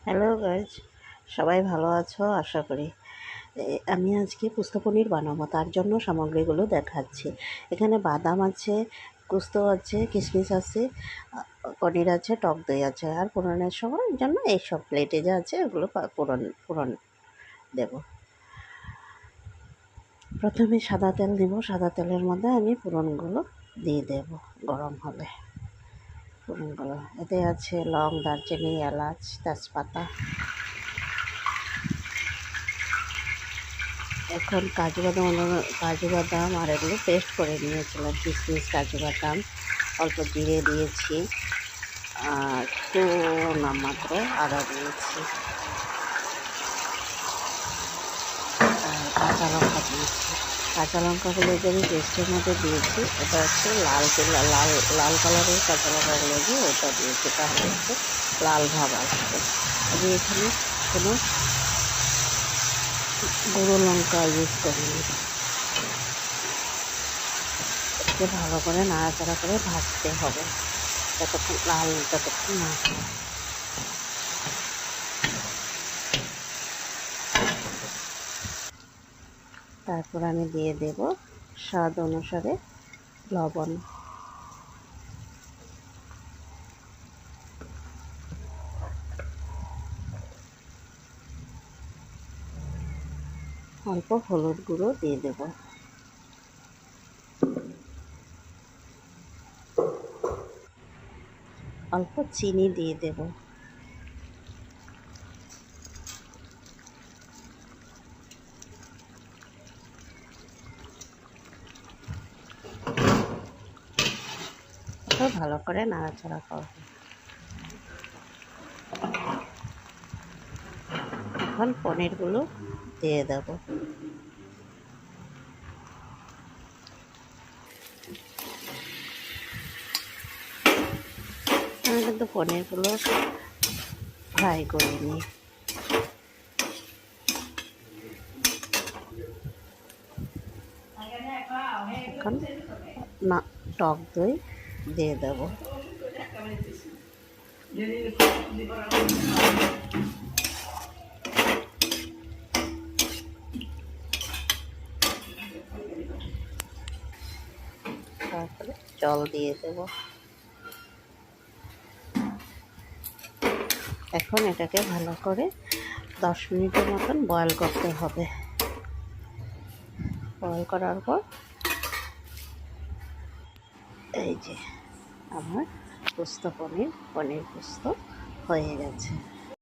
Hello guys, সবাই ভালো আছো আশা করি। আমি আজকে কুস্তো পনির বানাবো, তার জন্য সামগ্রীগুলো দেখাচ্ছি। এখানে বাদাম আছে, কুস্তো আছে, কিশমিশ আছে, পনির আছে, টক দই আছে। আর পুরনের সময় জন্য এইসব প্লেটে যা আছে ওগুলো পুরন দেব। প্রথমে সাদা তেল দিব, সাদা তেলের মধ্যে আমি পুরনগুলো দিয়ে দেব গরম হলে। পুরনগুলো এতে আছে লং, দারচিনি, এলাচ, তেজপাতা। এখন কাজু বাদাম আর এগুলো পেস্ট করে নিয়েছিলাম। কিশমিশ, কাজু বাদাম, অল্প জিরে দিয়েছি, আর একটু নামমাত্র আদা দিয়েছি, আর কাঁচা লঙ্কা দিয়েছি। কাঁচা লঙ্কাগুলো যে আমি পেস্টের মধ্যে দিয়েছি, এটা হচ্ছে লাল কালারের কাঁচা লঙ্কাগুলো দিয়ে ওটা দিয়েছি, তাহলে হচ্ছে লাল ভাব আসবে। আমি এখানে কোনো গুঁড়ো লঙ্কা ইউজ করিনি। এটাকে ভালো করে নাড়াচাড়া করে ভাজতে হবে যতক্ষণ না হয়। তারপর আমি দিয়ে দেব স্বাদ অনুসারে লবণ। অল্প হলুদ গুঁড়ো দিয়ে দেব। অল্প চিনি দিয়ে দেব। ভালো করে নাড়াচাড়া করব। এখন পনিরগুলো দিয়ে দেব। আমি কিন্তু পনিরগুলো ফ্রাই করিনি। এখন না টক দই দিয়ে দেব। তারপরে জল দিয়ে দেব। এখন এটাকে ভালো করে 10 মিনিটের মতন বয়েল করতে হবে। বয়েল করার পর এই যে আমার পনির কুস্তো হয়ে গেছে।